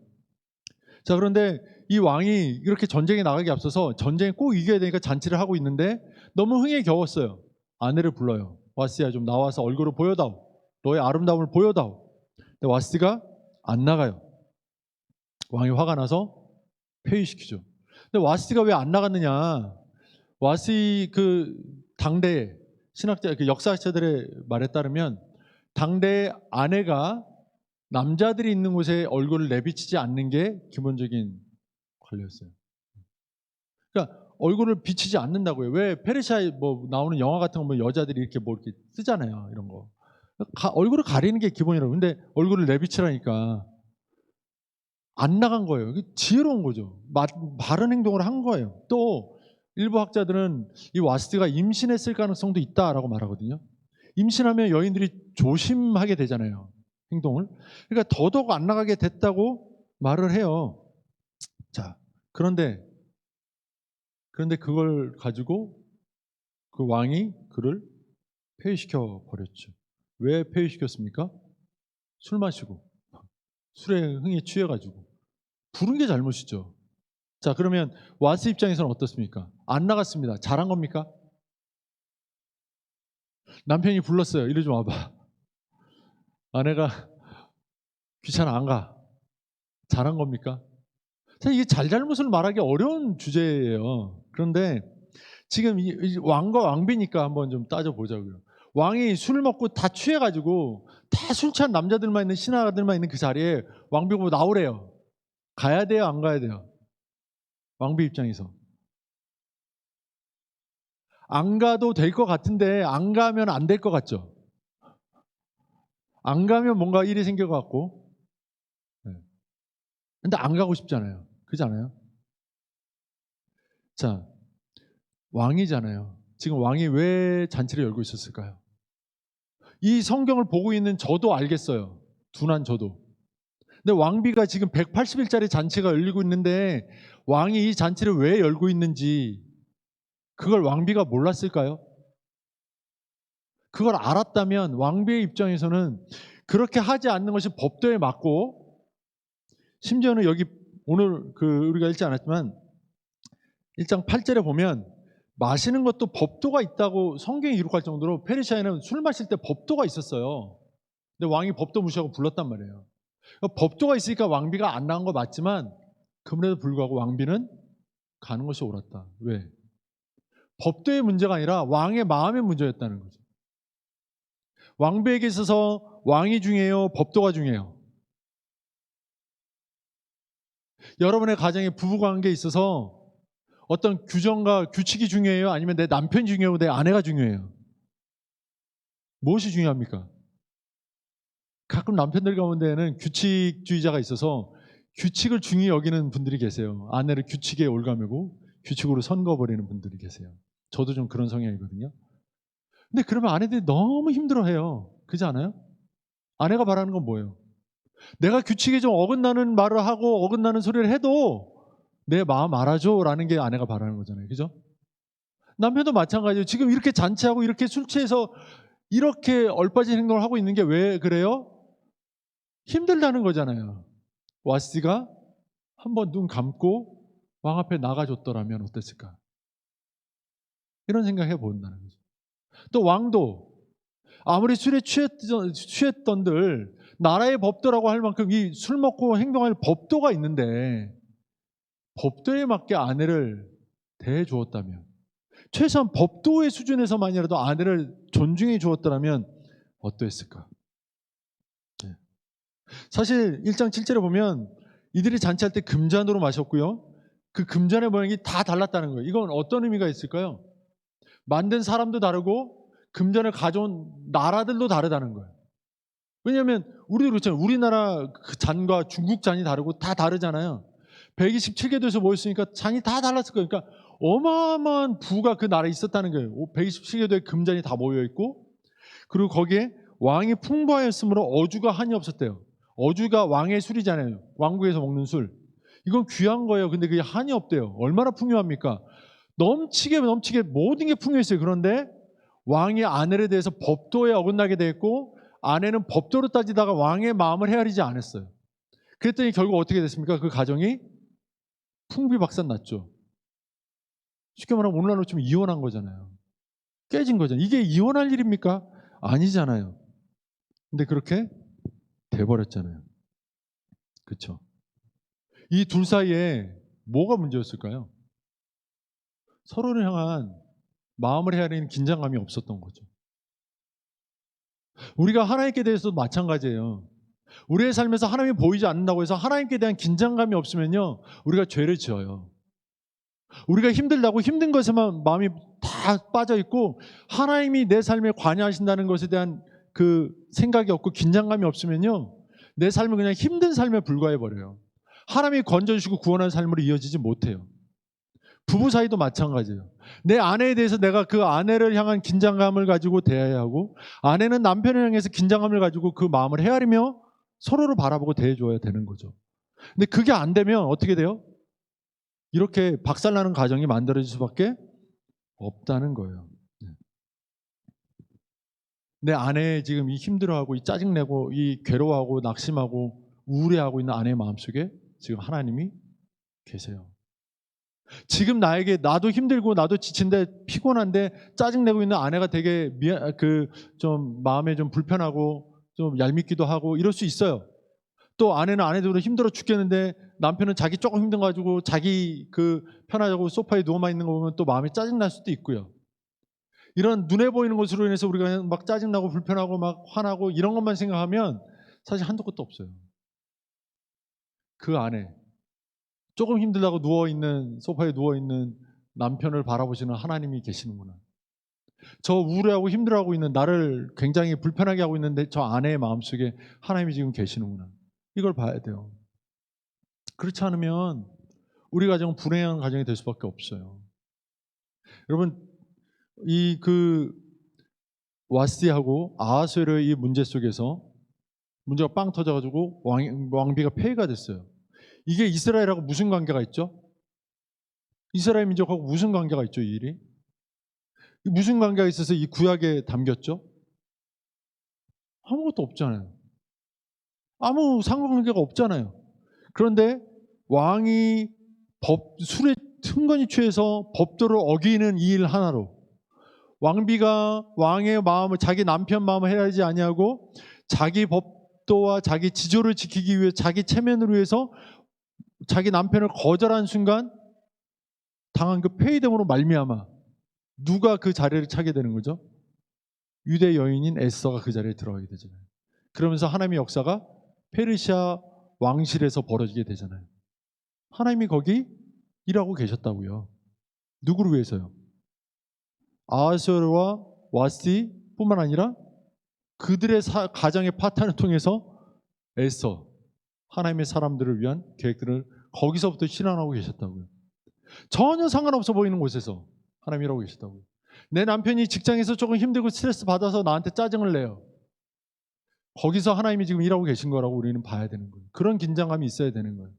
자, 그런데 이 왕이 이렇게 전쟁에 나가기 앞서서 전쟁에 꼭 이겨야 되니까 잔치를 하고 있는데 너무 흥에 겨웠어요. 아내를 불러요. 와스야 좀 나와서 얼굴을 보여다오. 너의 아름다움을 보여다오. 근데 와스가 안 나가요. 왕이 화가 나서 폐위시키죠. 근데 와스가 왜 안 나갔느냐? 와스 그 당대 신학자, 그 역사학자들의 말에 따르면 당대의 아내가 남자들이 있는 곳에 얼굴을 내비치지 않는 게 기본적인 관례였어요. 그러니까 얼굴을 비치지 않는다고요. 왜 페르시아에 뭐 나오는 영화 같은 거 보면 여자들이 이렇게 뭐 이렇게 쓰잖아요. 이런 거. 얼굴을 가리는 게 기본이라고. 근데 얼굴을 내비치라니까 안 나간 거예요. 지혜로운 거죠. 바른 행동을 한 거예요. 또 일부 학자들은 이 와스티가 임신했을 가능성도 있다라고 말하거든요. 임신하면 여인들이 조심하게 되잖아요. 행동을. 그러니까 더더욱 안 나가게 됐다고 말을 해요. 자, 그런데 그걸 가지고 그 왕이 그를 폐위시켜 버렸죠. 왜 폐위시켰습니까? 술 마시고 술에 흥에 취해가지고 부른 게 잘못이죠. 자, 그러면 와스 입장에서는 어떻습니까? 안 나갔습니다. 잘한 겁니까? 남편이 불렀어요. 이리 좀 와봐. 아내가 귀찮아 안 가. 잘한 겁니까? 사실 이게 잘잘못을 말하기 어려운 주제예요. 그런데 지금 이 왕과 왕비니까 한번 좀 따져보자고요. 왕이 술 먹고 다 취해가지고 다 술 취한 남자들만 있는 신하들만 있는 그 자리에 왕비 보고 나오래요. 가야 돼요, 안 가야 돼요? 왕비 입장에서 안 가도 될 것 같은데 안 가면 안 될 것 같죠? 안 가면 뭔가 일이 생길 것 같고, 네. 근데 안 가고 싶잖아요. 그렇지 않아요? 자, 왕이잖아요. 지금 왕이 왜 잔치를 열고 있었을까요? 이 성경을 보고 있는 저도 알겠어요. 둔한 저도. 근데 왕비가 지금 180일짜리 잔치가 열리고 있는데 왕이 이 잔치를 왜 열고 있는지 그걸 왕비가 몰랐을까요? 그걸 알았다면 왕비의 입장에서는 그렇게 하지 않는 것이 법도에 맞고, 심지어는 여기 오늘 우리가 읽지 않았지만 1장 8절에 보면 마시는 것도 법도가 있다고 성경이 기록할 정도로 페르시아에는 술 마실 때 법도가 있었어요. 근데 왕이 법도 무시하고 불렀단 말이에요. 법도가 있으니까 왕비가 안 나간 거 맞지만 그럼에도 불구하고 왕비는 가는 것이 옳았다. 왜? 법도의 문제가 아니라 왕의 마음의 문제였다는 거죠. 왕비에게 있어서 왕이 중요해요? 법도가 중요해요? 여러분의 가정에 부부관계에 있어서 어떤 규정과 규칙이 중요해요? 아니면 내 남편이 중요해요? 내 아내가 중요해요? 무엇이 중요합니까? 가끔 남편들 가운데에는 규칙주의자가 있어서 규칙을 중요히 여기는 분들이 계세요. 아내를 규칙에 올가매고 규칙으로 선거버리는 분들이 계세요. 저도 좀 그런 성향이거든요. 근데 그러면 아내들이 너무 힘들어해요. 그렇지 않아요? 아내가 바라는 건 뭐예요? 내가 규칙에 좀 어긋나는 말을 하고 어긋나는 소리를 해도 내 마음 알아줘라는 게 아내가 바라는 거잖아요. 그죠? 남편도 마찬가지예요. 지금 이렇게 잔치하고 이렇게 술 취해서 이렇게 얼빠진 행동을 하고 있는 게 왜 그래요? 힘들다는 거잖아요. 와스티가 한번 눈 감고 왕 앞에 나가줬더라면 어땠을까? 이런 생각해 본다는 거죠. 또 왕도 아무리 술에 취했던들 나라의 법도라고 할 만큼 이 술 먹고 행동할 법도가 있는데 법도에 맞게 아내를 대해 주었다면, 최소한 법도의 수준에서만이라도 아내를 존중해 주었더라면 어떠했을까? 네. 사실 1장 7절에 보면 이들이 잔치할 때 금잔으로 마셨고요. 그 금잔의 모양이 다 달랐다는 거예요. 이건 어떤 의미가 있을까요? 만든 사람도 다르고 금잔을 가져온 나라들도 다르다는 거예요. 왜냐하면 우리도 그렇잖아요. 우리나라 그 잔과 중국 잔이 다르고 다 다르잖아요. 127개도에서 모였으니까 잔이 다 달랐을 거예요. 그러니까 어마어마한 부가 그 나라에 있었다는 거예요. 127개도의 금잔이 다 모여있고, 그리고 거기에 왕이 풍부하였으므로 어주가 한이 없었대요. 어주가 왕의 술이잖아요. 왕국에서 먹는 술. 이건 귀한 거예요. 근데 그게 한이 없대요. 얼마나 풍요합니까? 넘치게 모든 게 풍요했어요. 그런데 왕이 아내에 대해서 법도에 어긋나게 됐고, 아내는 법도로 따지다가 왕의 마음을 헤아리지 않았어요. 그랬더니 결국 어떻게 됐습니까? 그 가정이 풍비박산 났죠. 쉽게 말하면 오늘날로 치면 이혼한 거잖아요. 깨진 거잖아요. 이게 이혼할 일입니까? 아니잖아요. 근데 그렇게 돼버렸잖아요. 그렇죠? 이 둘 사이에 뭐가 문제였을까요? 서로를 향한 마음을 헤아리는 긴장감이 없었던 거죠. 우리가 하나님께 대해서도 마찬가지예요. 우리의 삶에서 하나님이 보이지 않는다고 해서 하나님께 대한 긴장감이 없으면요, 우리가 죄를 지어요. 우리가 힘들다고 힘든 것에만 마음이 다 빠져 있고 하나님이 내 삶에 관여하신다는 것에 대한 그 생각이 없고 긴장감이 없으면요, 내 삶은 그냥 힘든 삶에 불과해 버려요. 하나님이 건져주시고 구원한 삶으로 이어지지 못해요. 부부 사이도 마찬가지예요. 내 아내에 대해서 내가 그 아내를 향한 긴장감을 가지고 대해야 하고, 아내는 남편을 향해서 긴장감을 가지고 그 마음을 헤아리며 서로를 바라보고 대해줘야 되는 거죠. 근데 그게 안 되면 어떻게 돼요? 이렇게 박살나는 가정이 만들어질 수밖에 없다는 거예요. 내 아내 지금 이 힘들어하고 이 짜증내고 이 괴로워하고 낙심하고 우울해하고 있는 아내의 마음속에 지금 하나님이 계세요. 지금 나에게 나도 힘들고 나도 지친데 피곤한데 짜증내고 있는 아내가 되게 좀 마음에 좀 불편하고 좀 얄밉기도 하고 이럴 수 있어요. 또 아내는 아내대로 힘들어 죽겠는데 남편은 자기 조금 힘든 거 가지고 자기 그 편하자고 소파에 누워만 있는 거 보면 또 마음이 짜증날 수도 있고요. 이런 눈에 보이는 것으로 인해서 우리가 그냥 막 짜증나고 불편하고 막 화나고 이런 것만 생각하면 사실 한도 끝도 없어요. 그 안에 조금 힘들다고 누워있는 소파에 누워있는 남편을 바라보시는 하나님이 계시는구나. 저 우울해하고 힘들어하고 있는 나를 굉장히 불편하게 하고 있는데 저 아내의 마음속에 하나님이 지금 계시는구나. 이걸 봐야 돼요. 그렇지 않으면 우리 가정은 불행한 가정이 될 수밖에 없어요. 여러분 이 그 와스디하고 아하수에로의 이 문제 속에서 문제가 빵 터져가지고 왕비가 폐위가 됐어요. 이게 이스라엘하고 무슨 관계가 있죠? 이스라엘 민족하고 무슨 관계가 있죠? 이 일이 무슨 관계가 있어서 이 구약에 담겼죠? 아무것도 없잖아요. 아무 상관관계가 없잖아요. 그런데 왕이 술에 흥건히 취해서 법도를 어기는 이 일 하나로 왕비가 왕의 마음을 자기 남편 마음을 해야지 아니하고 자기 법도와 자기 지조를 지키기 위해 자기 체면을 위해서 자기 남편을 거절한 순간 당한 그 폐위됨으로 말미암아 누가 그 자리를 차게 되는 거죠? 유대 여인인 에스더가 그 자리에 들어가게 되잖아요. 그러면서 하나님의 역사가 페르시아 왕실에서 벌어지게 되잖아요. 하나님이 거기 일하고 계셨다고요. 누구를 위해서요? 아하수에로와 와스티 뿐만 아니라 그들의 가정의 파탄을 통해서 에스더 하나님의 사람들을 위한 계획들을 거기서부터 실현하고 계셨다고요. 전혀 상관없어 보이는 곳에서 하나님이 일하고 계셨다고요. 내 남편이 직장에서 조금 힘들고 스트레스 받아서 나한테 짜증을 내요. 거기서 하나님이 지금 일하고 계신 거라고 우리는 봐야 되는 거예요. 그런 긴장감이 있어야 되는 거예요.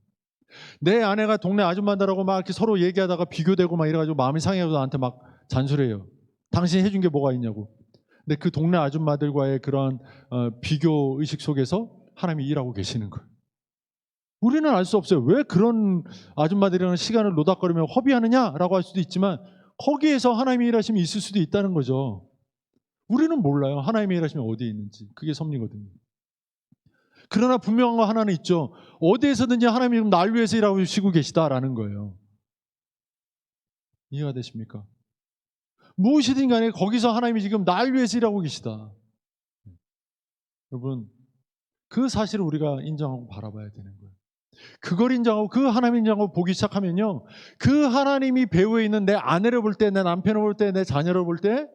내 아내가 동네 아줌마들하고 막 이렇게 서로 얘기하다가 비교되고 막 이래가지고 마음이 상해서 나한테 막 잔소리해요. 당신이 해준 게 뭐가 있냐고. 근데 그 동네 아줌마들과의 그런 비교 의식 속에서 하나님이 일하고 계시는 거예요. 우리는 알 수 없어요. 왜 그런 아줌마들이랑 시간을 노닥거리며 허비하느냐라고 할 수도 있지만 거기에서 하나님의 일하심이 있을 수도 있다는 거죠. 우리는 몰라요. 하나님의 일하심이 어디에 있는지. 그게 섭리거든요. 그러나 분명한 거 하나는 있죠. 어디에서든지 하나님이 날 위해서 일하고 쉬고 계시다라는 거예요. 이해가 되십니까? 무엇이든 간에 거기서 하나님이 지금 날 위해서 일하고 계시다. 여러분 그 사실을 우리가 인정하고 바라봐야 되는 거예요. 그걸 인정하고 그 하나님 인정하고 보기 시작하면요. 그 하나님이 배후에 있는 내 아내를 볼 때, 내 남편을 볼 때, 내 자녀를 볼 때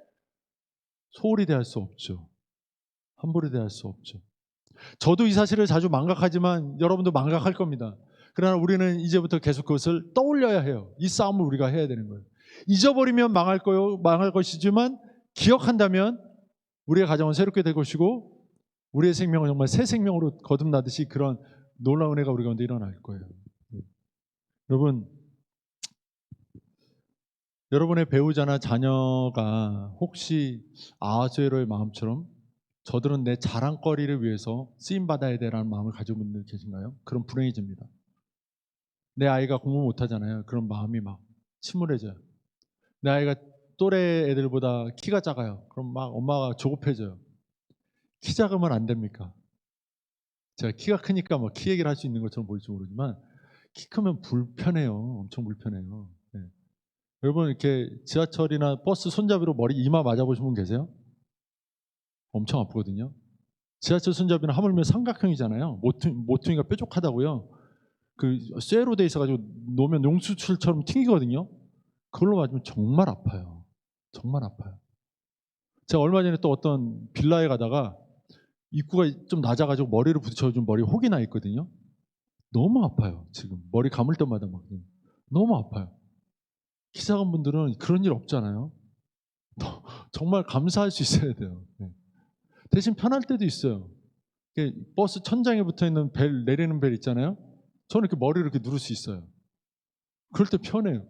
소홀히 대할 수 없죠. 함부로 대할 수 없죠. 저도 이 사실을 자주 망각하지만 여러분도 망각할 겁니다. 그러나 우리는 이제부터 계속 그것을 떠올려야 해요. 이 싸움을 우리가 해야 되는 거예요. 잊어버리면 망할 것이지만 기억한다면 우리의 가정은 새롭게 될 것이고 우리의 생명은 정말 새 생명으로 거듭나듯이 그런 놀라운 은혜가 우리 가운데 일어날 거예요. 여러분, 여러분의 배우자나 자녀가 혹시 아하수에로의 마음처럼 저들은 내 자랑거리를 위해서 쓰임받아야 되라는 마음을 가지고 있는 분들 계신가요? 그럼 불행해집니다. 내 아이가 공부 못하잖아요. 그런 마음이 막 침울해져요. 내 아이가 또래 애들보다 키가 작아요. 그럼 막 엄마가 조급해져요. 키 작으면 안 됩니까? 제가 키가 크니까 뭐 키 얘기를 할 수 있는 것처럼 보일지 모르지만 키 크면 불편해요. 엄청 불편해요. 네. 여러분 이렇게 지하철이나 버스 손잡이로 머리 이마 맞아보신 분 계세요? 엄청 아프거든요. 지하철 손잡이는 하물며 삼각형이잖아요. 모퉁이가 뾰족하다고요. 그 쇠로 돼 있어가지고 놓으면 용수철처럼 튕기거든요. 그걸로 맞으면 정말 아파요. 정말 아파요. 제가 얼마 전에 또 어떤 빌라에 가다가 입구가 좀 낮아가지고 머리를 부딪혀가지고 머리 혹이 나 있거든요. 너무 아파요. 지금 머리 감을 때마다 막 너무 아파요. 키 작은 분들은 그런 일 없잖아요. 정말 감사할 수 있어야 돼요. 네. 대신 편할 때도 있어요. 버스 천장에 붙어있는 벨, 내리는 벨 있잖아요. 저는 이렇게 머리를 이렇게 누를 수 있어요. 그럴 때 편해요.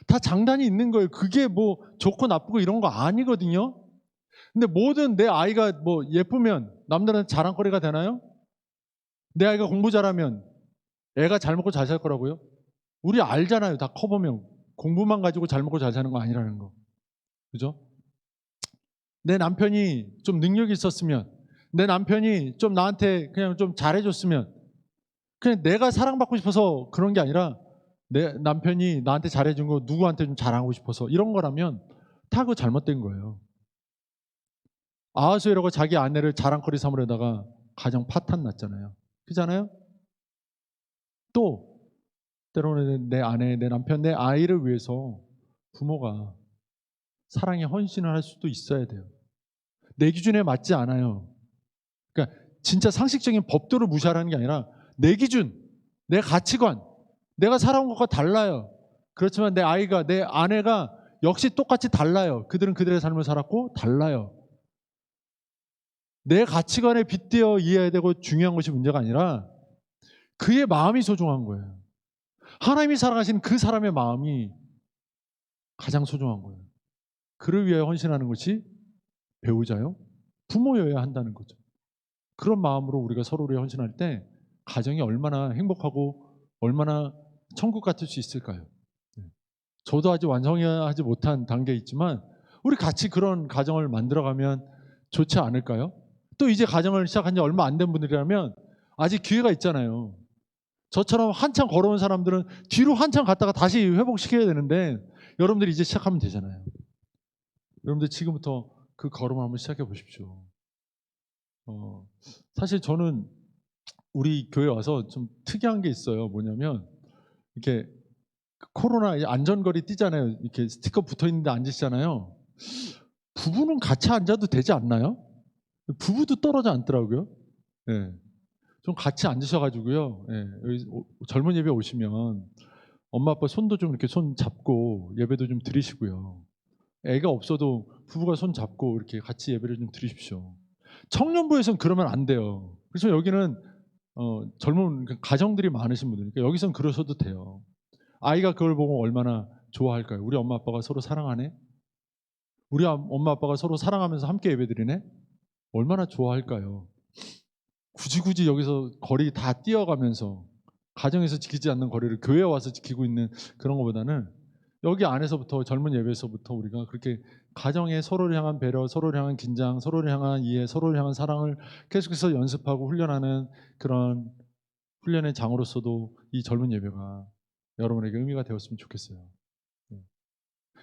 다 장단이 있는 거예요. 그게 뭐 좋고 나쁘고 이런 거 아니거든요. 근데 모든 내 아이가 뭐 예쁘면 남들한테 자랑거리가 되나요? 내 아이가 공부 잘하면 애가 잘 먹고 잘 살 거라고요? 우리 알잖아요. 다 커보면 공부만 가지고 잘 먹고 잘 사는 거 아니라는 거. 그죠? 내 남편이 좀 능력이 있었으면 내 남편이 좀 나한테 그냥 좀 잘해줬으면 그냥 내가 사랑받고 싶어서 그런 게 아니라 내 남편이 나한테 잘해준 거 누구한테 좀 자랑하고 싶어서 이런 거라면 다 그거 잘못된 거예요. 아하수에라고 자기 아내를 자랑거리 삼으려다가 가정 파탄 났잖아요. 그잖아요? 또 때로는 내 아내, 내 남편, 내 아이를 위해서 부모가 사랑에 헌신을 할 수도 있어야 돼요. 내 기준에 맞지 않아요. 그러니까 진짜 상식적인 법도를 무시하라는 게 아니라 내 기준, 내 가치관, 내가 살아온 것과 달라요. 그렇지만 내 아이가, 내 아내가 역시 똑같이 달라요. 그들은 그들의 삶을 살았고 달라요. 내 가치관에 빗대어 이해해야 되고 중요한 것이 문제가 아니라 그의 마음이 소중한 거예요. 하나님이 사랑하시는 그 사람의 마음이 가장 소중한 거예요. 그를 위하여 헌신하는 것이 배우자요, 부모여야 한다는 거죠. 그런 마음으로 우리가 서로를 헌신할 때 가정이 얼마나 행복하고 얼마나 천국 같을 수 있을까요? 저도 아직 완성하지 못한 단계에 있지만 우리 같이 그런 가정을 만들어가면 좋지 않을까요? 또 이제 가정을 시작한 지 얼마 안 된 분들이라면 아직 기회가 있잖아요. 저처럼 한참 걸어온 사람들은 뒤로 한참 갔다가 다시 회복시켜야 되는데 여러분들이 이제 시작하면 되잖아요. 여러분들 지금부터 그 걸음을 한번 시작해 보십시오. 사실 저는 우리 교회 와서 좀 특이한 게 있어요. 뭐냐면 이렇게 코로나 안전거리 뛰잖아요. 이렇게 스티커 붙어 있는데 앉으시잖아요. 부부는 같이 앉아도 되지 않나요? 부부도 떨어져 앉더라고요. 예. 좀 같이 앉으셔가지고요. 예. 여기 젊은 예배 오시면 엄마 아빠 손도 좀 이렇게 손 잡고 예배도 좀 드리시고요. 애가 없어도 부부가 손 잡고 이렇게 같이 예배를 좀 드리십시오. 청년부에서는 그러면 안 돼요. 그래서 여기는 젊은 가정들이 많으신 분들이니까 여기서는 그러셔도 돼요. 아이가 그걸 보고 얼마나 좋아할까요? 우리 엄마 아빠가 서로 사랑하네? 우리 엄마 아빠가 서로 사랑하면서 함께 예배드리네? 얼마나 좋아할까요? 굳이 여기서 거리 다 뛰어가면서 가정에서 지키지 않는 거리를 교회에 와서 지키고 있는 그런 것보다는 여기 안에서부터 젊은 예배에서부터 우리가 그렇게 가정에 서로를 향한 배려, 서로를 향한 긴장, 서로를 향한 이해, 서로를 향한 사랑을 계속해서 연습하고 훈련하는 그런 훈련의 장으로서도 이 젊은 예배가 여러분에게 의미가 되었으면 좋겠어요.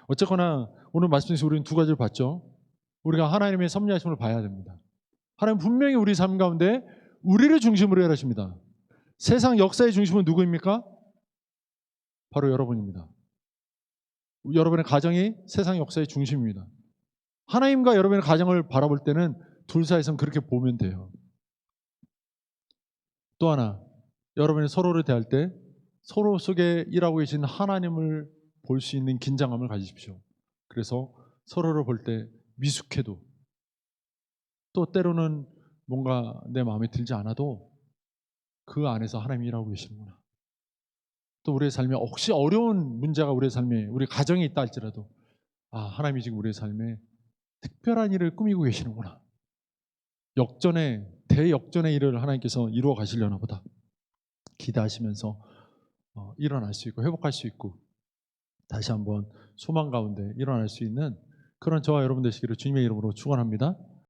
어쨌거나 오늘 말씀에서 우리는 두 가지를 봤죠. 우리가 하나님의 섭리하심을 봐야 됩니다. 하나님 분명히 우리 삶 가운데 우리를 중심으로 일하십니다. 세상 역사의 중심은 누구입니까? 바로 여러분입니다. 여러분의 가정이 세상 역사의 중심입니다. 하나님과 여러분의 가정을 바라볼 때는 둘 사이에서는 그렇게 보면 돼요. 또 하나, 여러분이 서로를 대할 때 서로 속에 일하고 계신 하나님을 볼 수 있는 긴장감을 가지십시오. 그래서 서로를 볼 때 미숙해도 또 때로는 뭔가 내 마음에 들지 않아도 그 안에서 하나님이 일하고 계시는구나. 또 우리의 삶에 혹시 어려운 문제가 우리의 삶에 우리 가정에 있다 할지라도 하나님이 지금 우리의 삶에 특별한 일을 꾸미고 계시는구나. 대역전의 일을 하나님께서 이루어 가시려나 보다. 기대하시면서 일어날 수 있고 회복할 수 있고 다시 한번 소망 가운데 일어날 수 있는 그런 저와 여러분 되시기를 주님의 이름으로 축원합니다.